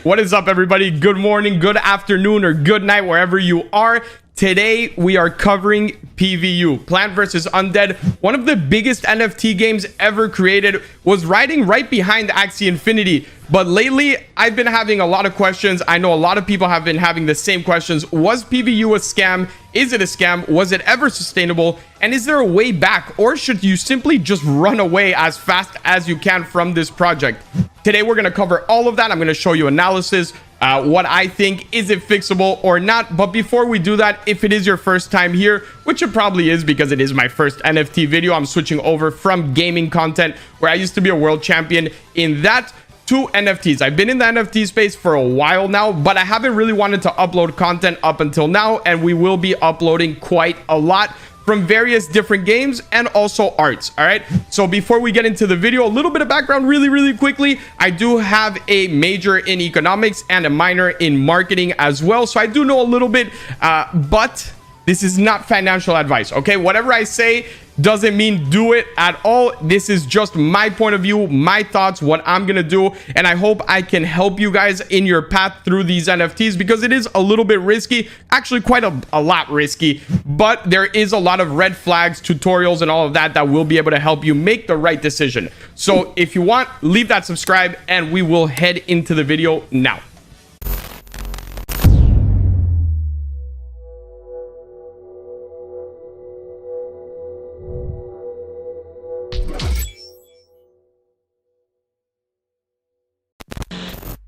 What is up, everybody? Good morning, good afternoon, or good night, wherever you are. Today, we are covering PvU, Plant vs. Undead. One of the biggest NFT games ever created, was riding right behind Axie Infinity. But lately, I've been having a lot of questions. I know a lot of people have been having the same questions. Was PvU a scam? Is it a scam? Was it ever sustainable? And is there a way back? Or should you simply just run away as fast as you can from this project? Today, we're going to cover all of that. I'm going to show you analysis, what I think, is it fixable or not. But before we do that, if it is your first time here, which it probably is because it is my first NFT video, I'm switching over from gaming content where I used to be a world champion in that to NFTs. I've been in the NFT space for a while now, but I haven't really wanted to upload content up until now, and we will be uploading quite a lot from various different games and also arts. All right, so before we get into the video, a little bit of background really quickly. I do have a major in economics and a minor in marketing as well, so I do know a little bit, but this is not financial advice. Okay, whatever I say doesn't mean do it at all. This is just my point of view, my thoughts, what I'm gonna do, and I hope I can help you guys in your path through these NFTs, because it is a little bit risky, actually quite a lot risky, but there is a lot of red flags, tutorials, and all of that that will be able to help you make the right decision. So if you want, leave that subscribe, and we will head into the video now.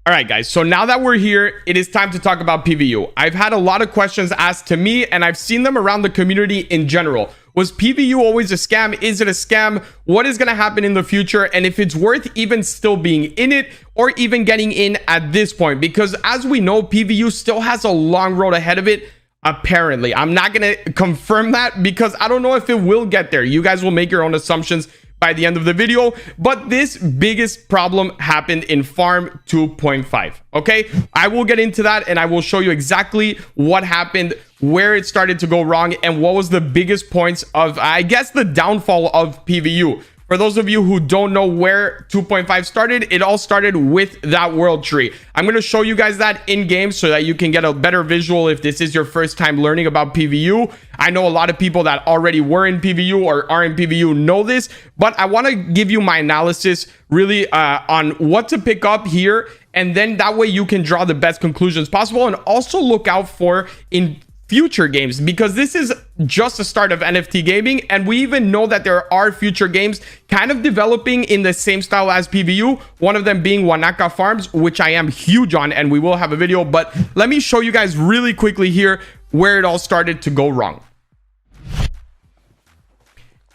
All right, guys, so now that we're here, it is time to talk about PvU. I've had a lot of questions asked to me, and I've seen them around the community in general. Was PvU always a scam? Is it a scam? What is going to happen in the future? And if it's worth even still being in it or even getting in at this point? Because as we know, PvU still has a long road ahead of it. Apparently, I'm not going to confirm that because I don't know if it will get there. You guys will make your own assumptions by the end of the video, but this biggest problem happened in farm 2.5. okay, I will get into that, and I will show you exactly what happened, where it started to go wrong, and what was the biggest points of, I guess, the downfall of PvU. For those of you who don't know where 2.5 started, it all started with that world tree. I'm going to show you guys that in game so that you can get a better visual if this is your first time learning about PvU. I know a lot of people that already were in PvU or are in PvU know this, but I want to give you my analysis really on what to pick up here, and then that way you can draw the best conclusions possible, and also look out for in future games, because this is just the start of NFT gaming, and we even know that there are future games kind of developing in the same style as PvU, one of them being Wanaka Farms, which I am huge on, and we will have a video. But let me show you guys really quickly here where it all started to go wrong.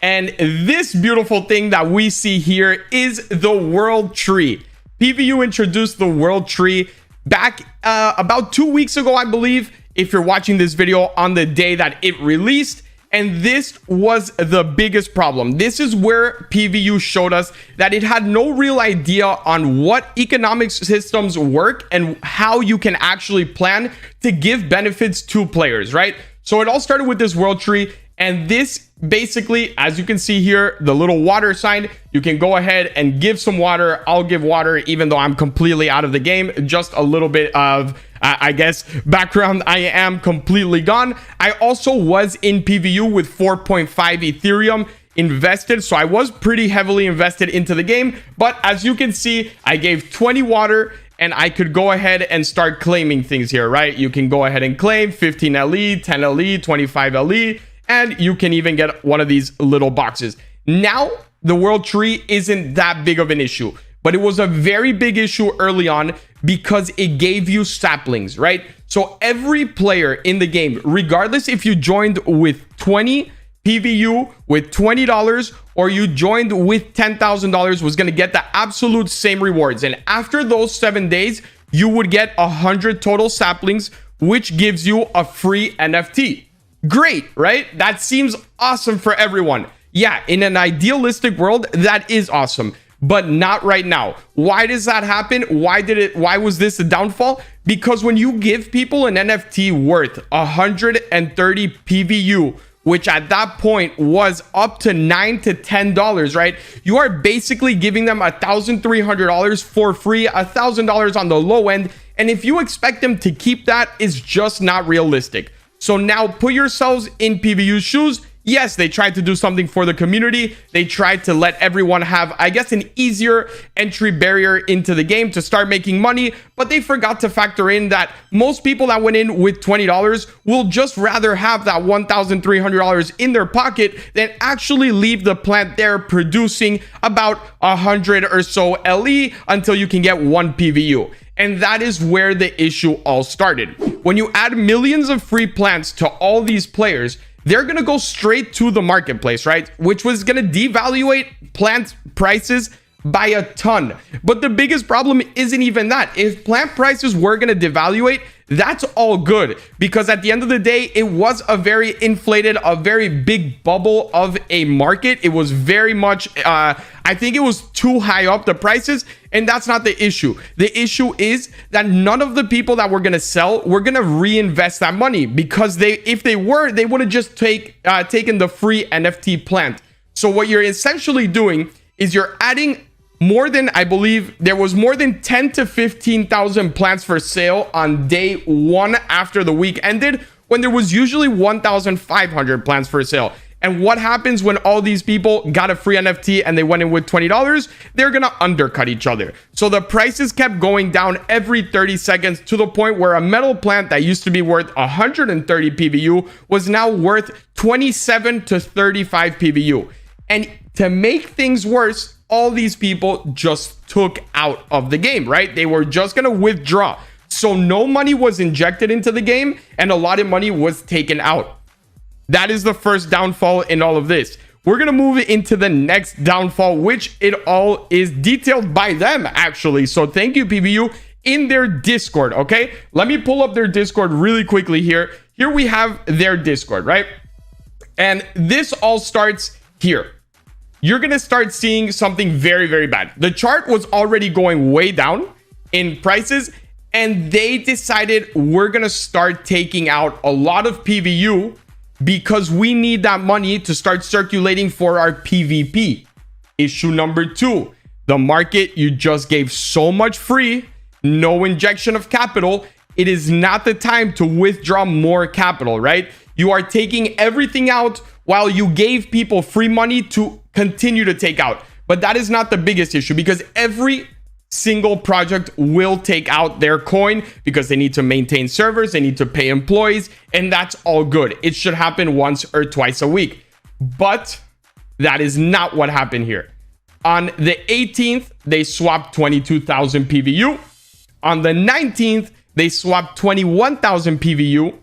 And this beautiful thing that we see here is the world tree. PvU introduced the world tree back about 2 weeks ago, I believe, if you're watching this video on the day that it released. And this was the biggest problem. This is where PvU showed us that it had no real idea on what economic systems work and how you can actually plan to give benefits to players, right? So it all started with this world tree, and this basically, as you can see here, the little water sign, you can go ahead and give some water. I'll give water even though I'm completely out of the game. Just a little bit of I guess background, I am completely gone. I also was in PvU with 4.5 Ethereum invested, so I was pretty heavily invested into the game. But as you can see, I gave 20 water, and I could go ahead and start claiming things here, right? You can go ahead and claim 15 LE, 10 LE, 25 LE, and you can even get one of these little boxes. Now, the world tree isn't that big of an issue, but it was a very big issue early on because it gave you saplings, right? So every player in the game, regardless if you joined with 20 PvU with $20 or you joined with $10,000, was going to get the absolute same rewards. And after those 7 days, you would get 100 total saplings, which gives you a free NFT. Great, right? That seems awesome for everyone. Yeah, in an idealistic world, that is awesome, but not right now. Why does that happen? Why was this a downfall? Because when you give people an NFT worth 130 PvU which at that point was up to $9 to $10, right? You are basically giving them $1,300 for free, $1,000 on the low end. And if you expect them to keep that, it's just not realistic. So now put yourselves in PVU's shoes. Yes, they tried to do something for the community. They tried to let everyone have, I guess, an easier entry barrier into the game to start making money, but they forgot to factor in that most people that went in with $20 will just rather have that $1,300 in their pocket than actually leave the plant there producing about 100 or so LE until you can get one PVU. And that is where the issue all started. When you add millions of free plants to all these players, they're going to go straight to the marketplace, right? Which was going to devaluate plant prices by a ton. But the biggest problem isn't even that. If plant prices were going to devaluate, that's all good, because at the end of the day, it was a very inflated, a very big bubble of a market. It was very much, I think it was too high up, the prices, and that's not the issue. The issue is that none of the people that were going to sell were going to reinvest that money, because if they were, they would have just taken the free NFT plant. So what you're essentially doing is you're adding more than, I believe there was more than 10 to 15,000 plants for sale on day one after the week ended, when there was usually 1,500 plants for sale. And what happens when all these people got a free NFT and they went in with $20? They're gonna undercut each other. So the prices kept going down every 30 seconds to the point where a metal plant that used to be worth 130 PVU was now worth 27 to 35 PVU. And to make things worse, all these people just took out of the game, right? They were just going to withdraw. So no money was injected into the game and a lot of money was taken out. That is the first downfall in all of this. We're going to move into the next downfall, which it all is detailed by them, actually. So thank you, PVU, in their Discord, okay? Let me pull up their Discord really quickly here. Here we have their Discord, right? And this all starts here. You're going to start seeing something very, very bad. The chart was already going way down in prices, and they decided we're going to start taking out a lot of PVU because we need that money to start circulating for our PvP. Issue number 2, the market, you just gave so much free, no injection of capital. It is not the time to withdraw more capital, right? You are taking everything out while you gave people free money to continue to take out. But that is not the biggest issue, because every single project will take out their coin because they need to maintain servers, they need to pay employees, and that's all good. It should happen once or twice a week. But that is not what happened here. On the 18th, they swapped 22,000 PVU. On the 19th, they swapped 21,000 PVU.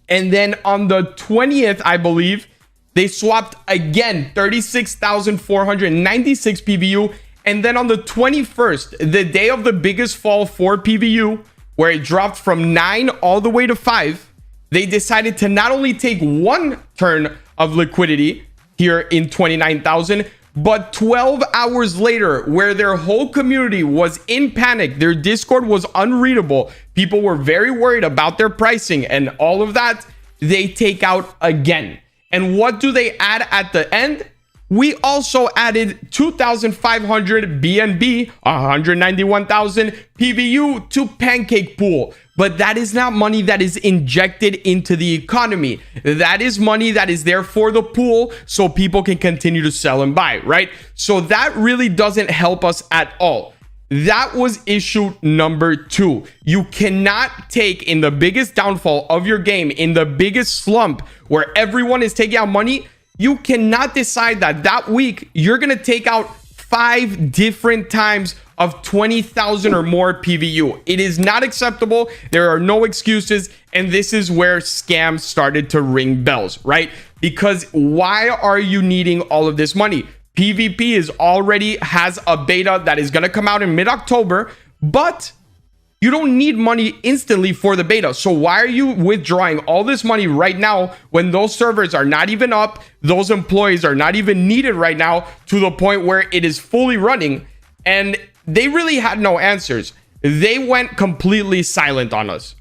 And then on the 20th, I believe, they swapped again 36,496 PVU. And then on the 21st, the day of the biggest fall for PVU, where it dropped from 9 all the way to 5, they decided to not only take one turn of liquidity here in 29,000, but 12 hours later, where their whole community was in panic, their Discord was unreadable, people were very worried about their pricing and all of that, they take out again. And what do they add at the end? We also added 2,500 BNB, 191,000 PVU to Pancake Pool. But that is not money that is injected into the economy. That is money that is there for the pool so people can continue to sell and buy, right? So that really doesn't help us at all. That was issue number 2. You cannot take, in the biggest downfall of your game, in the biggest slump where everyone is taking out money, you cannot decide that week you're going to take out 5 different times of 20,000 or more PVU. It is not acceptable. There are no excuses. And this is where scams started to ring bells, right? Because why are you needing all of this money? PvP has a beta that is going to come out in mid-October, but you don't need money instantly for the beta. So why are you withdrawing all this money right now when those servers are not even up? Those employees are not even needed right now to the point where it is fully running. And they really had no answers. They went completely silent on us.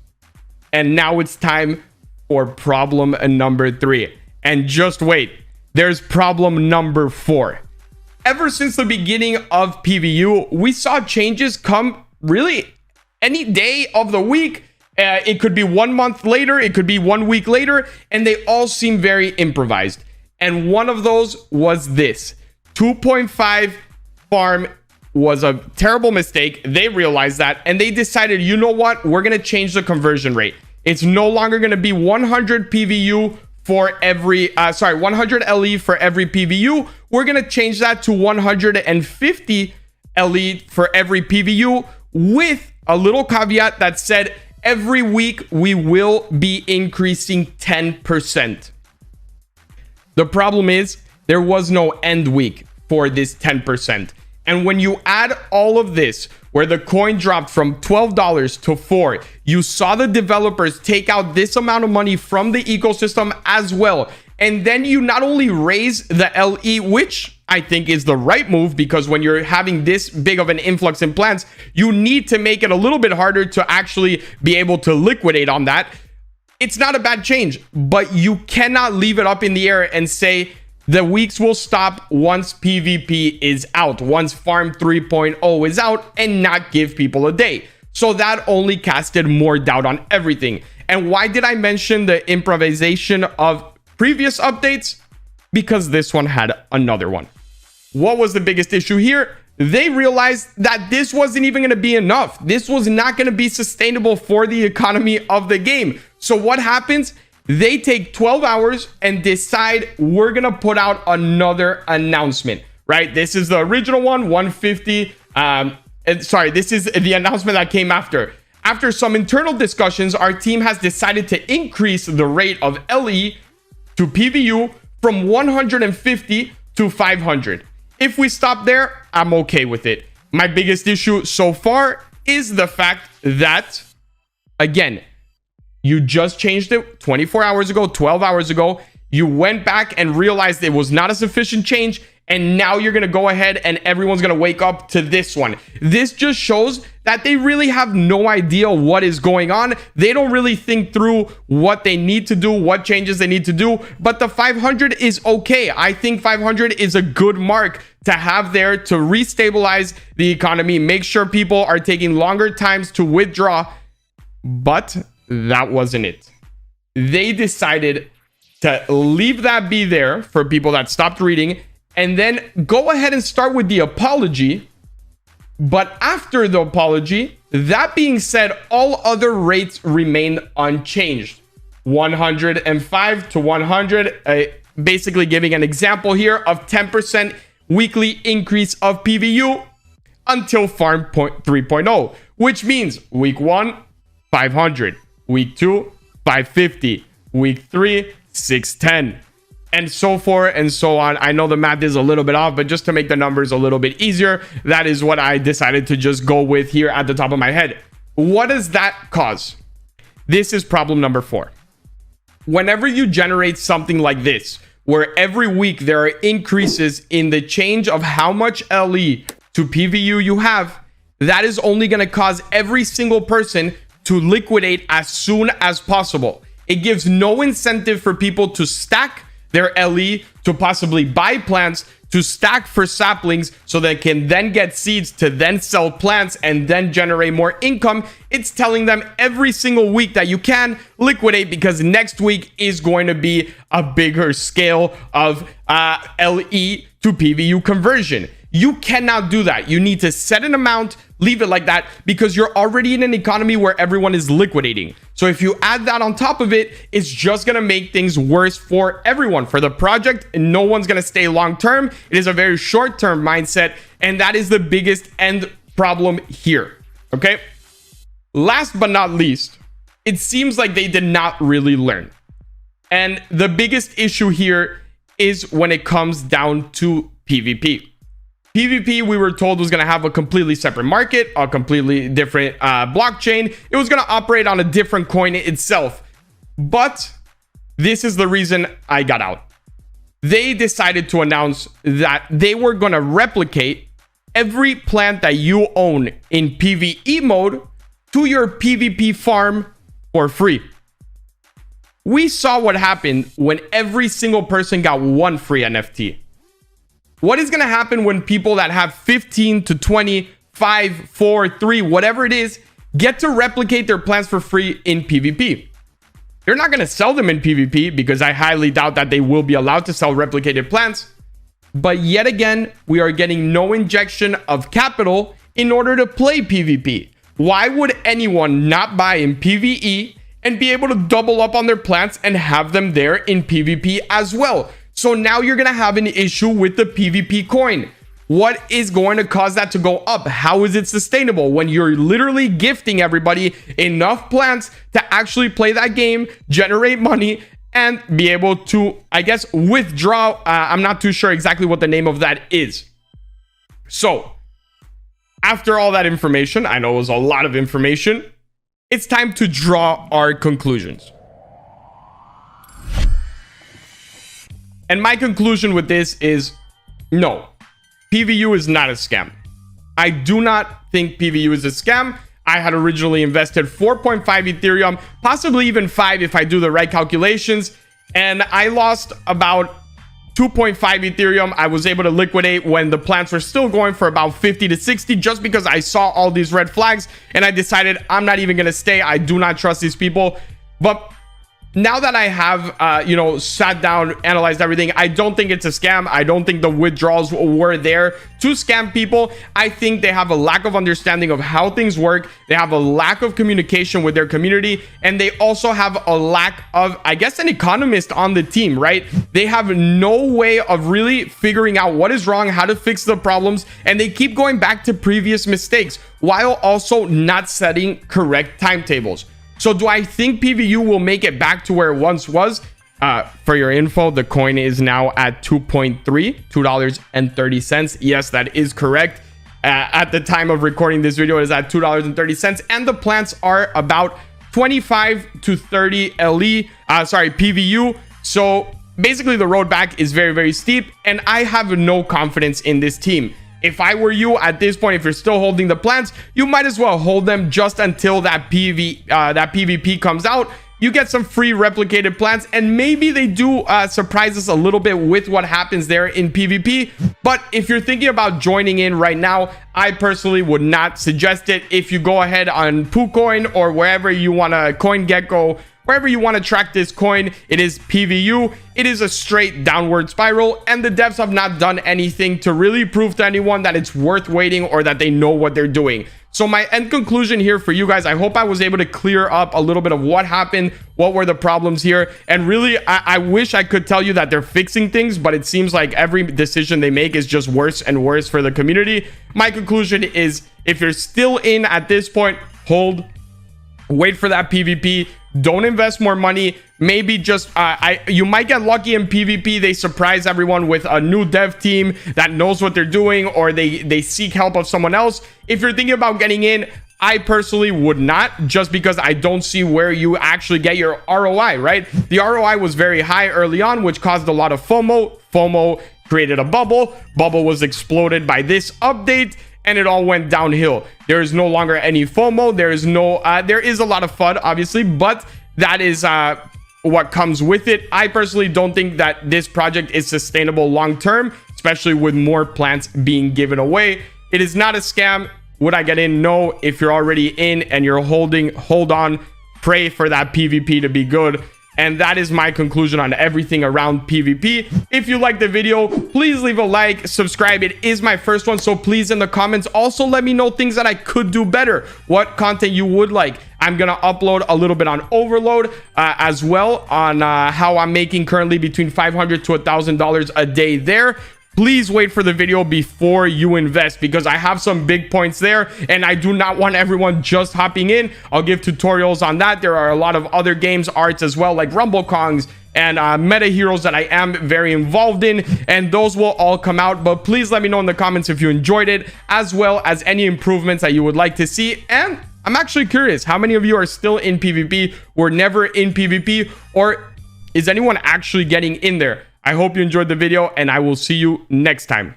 And now it's time for problem number 3. And just wait, there's problem number 4. Ever since the beginning of PVU, we saw changes come really any day of the week. It could be 1 month later, it could be 1 week later, and they all seem very improvised. And one of those was this. 2.5 farm was a terrible mistake. They realized that, and they decided, you know what? We're going to change the conversion rate. It's no longer going to be 100 PVU for every, 100 LE for every PVU. We're going to change that to 150 LE for every PVU, with a little caveat that said every week we will be increasing 10%. The problem is there was no end week for this 10%. And when you add all of this, where the coin dropped from $12 to $4, you saw the developers take out this amount of money from the ecosystem as well. And then you not only raise the LE, which I think is the right move, because when you're having this big of an influx in plants, you need to make it a little bit harder to actually be able to liquidate on that. It's not a bad change, but you cannot leave it up in the air and say the weeks will stop once PvP is out, once Farm 3.0 is out, and not give people a day. So that only casted more doubt on everything. And why did I mention the improvisation of previous updates? Because this one had another one. What was the biggest issue here? They realized that this wasn't even going to be enough. This was not going to be sustainable for the economy of the game. So what happens? They take 12 hours and decide we're going to put out another announcement, right? This is the original one, 150. This is the announcement that came after. After some internal discussions, our team has decided to increase the rate of LE to PVU from 150 to 500. If we stop there, I'm okay with it. My biggest issue so far is the fact that, again, you just changed it 24 hours ago, 12 hours ago. You went back and realized it was not a sufficient change. And now you're going to go ahead and everyone's going to wake up to this one. This just shows that they really have no idea what is going on. They don't really think through what they need to do, what changes they need to do. But the 500 is okay. I think 500 is a good mark to have there to restabilize the economy, make sure people are taking longer times to withdraw. But that wasn't it. They decided to leave that be there for people that stopped reading, and then go ahead and start with the apology. But after the apology, that being said, all other rates remain unchanged. 105 to 100, basically giving an example here of 10% weekly increase of PVU until Farm 3.0, which means week 1, 500. Week 2, 550. Week 3, 610. And so forth and so on. I know the math is a little bit off, but just to make the numbers a little bit easier, that is what I decided to just go with here at the top of my head. What does that cause? This is problem number 4. Whenever you generate something like this, where every week there are increases in the change of how much LE to PVU you have, that is only going to cause every single person to liquidate as soon as possible. It gives no incentive for people to stack their LE, to possibly buy plants, to stack for saplings so they can then get seeds to then sell plants and then generate more income. It's telling them every single week that you can liquidate, because next week is going to be a bigger scale of LE to PVU conversion. You cannot do that. You need to set an amount, leave it like that, because you're already in an economy where everyone is liquidating. So if you add that on top of it, it's just going to make things worse for everyone, for the project. And no one's going to stay long term. It is a very short term mindset. And that is the biggest end problem here. Okay. Last but not least, it seems like they did not really learn. And the biggest issue here is when it comes down to PvP. PvP, we were told, was going to have a completely separate market, a completely different blockchain. It was going to operate on a different coin itself. But this is the reason I got out. They decided to announce that they were going to replicate every plant that you own in PvE mode to your PvP farm for free. We saw what happened when every single person got one free NFT. What is going to happen when people that have 15 to 20, 5, 4, 3, whatever it is, get to replicate their plants for free in PvP? They're not going to sell them in PvP because I highly doubt that they will be allowed to sell replicated plants. But yet again, we are getting no injection of capital in order to play PvP. Why would anyone not buy in PvE and be able to double up on their plants and have them there in PvP as well? So now you're going to have an issue with the PvP coin. What is going to cause that to go up? How is it sustainable when you're literally gifting everybody enough plants to actually play that game, generate money, and be able to, I guess, withdraw? I'm not too sure exactly what the name of that is. So after all that information, I know it was a lot of information, it's time to draw our conclusions. And my conclusion with this is no. PVU is not a scam. I do not think PVU is a scam. I had originally invested 4.5 Ethereum, possibly even 5 if I do the right calculations, and I lost about 2.5 Ethereum. I was able to liquidate when the plants were still going for about 50 to 60 just because I saw all these red flags and I decided I'm not even going to stay. I do not trust these people. But now that I have, sat down, analyzed everything, I don't think it's a scam. I don't think the withdrawals were there to scam people. I think they have a lack of understanding of how things work. They have a lack of communication with their community. And they also have a lack of, I guess, an economist on the team, right? They have no way of really figuring out what is wrong, how to fix the problems. And they keep going back to previous mistakes while also not setting correct timetables. So do I think PVU will make it back to where it once was? For your info, the coin is now at $2.30. Yes, that is correct. At the time of recording this video, it is at $2.30. And the plants are about 25 to 30 PVU. So basically the road back is very, very steep. And I have no confidence in this team. If I were you at this point, if you're still holding the plants, you might as well hold them just until that PvP comes out. You get some free replicated plants, and maybe they do surprise us a little bit with what happens there in PvP. But if you're thinking about joining in right now, I personally would not suggest it. If you go ahead on PooCoin or wherever you want to, CoinGecko, wherever you want to track this coin, it is PVU. It is a straight downward spiral, and the devs have not done anything to really prove to anyone that it's worth waiting or that they know what they're doing. So my end conclusion here for you guys, I hope I was able to clear up a little bit of what happened, what were the problems here. And really, I wish I could tell you that they're fixing things, but it seems like every decision they make is just worse and worse for the community. My conclusion is, if you're still in at this point, hold, wait for that PvP. Don't invest more money. Maybe just you might get lucky in PvP. They surprise everyone with a new dev team that knows what they're doing, or they seek help of someone else. If you're thinking about getting in, I personally would not, just because I don't see where you actually get your ROI, right? The ROI was very high early on, which caused a lot of FOMO. FOMO created a bubble. Bubble was exploded by this update, and it all went downhill. There is no longer any FOMO. There is no, there is a lot of FUD, obviously, but that is what comes with it. I personally don't think that this project is sustainable long-term, especially with more plants being given away. It is not a scam. Would I get in? No. If you're already in and you're holding, hold on, pray for that PvP to be good. And that is my conclusion on everything around PvP. If you like the video, please leave a like, subscribe. It is my first one, so please in the comments also let me know things that I could do better, what content you would like. I'm gonna upload a little bit on Overload as well, on how I'm making currently between $500 to $1,000 a day there. Please wait for the video before you invest, because I have some big points there and I do not want everyone just hopping in. I'll give tutorials on that. There are a lot of other games, arts as well, like Rumble Kongs and Meta Heroes that I am very involved in, and those will all come out. But please let me know in the comments if you enjoyed it, as well as any improvements that you would like to see. And I'm actually curious, how many of you are still in PvP, were never in PvP, or is anyone actually getting in there? I hope you enjoyed the video, and I will see you next time.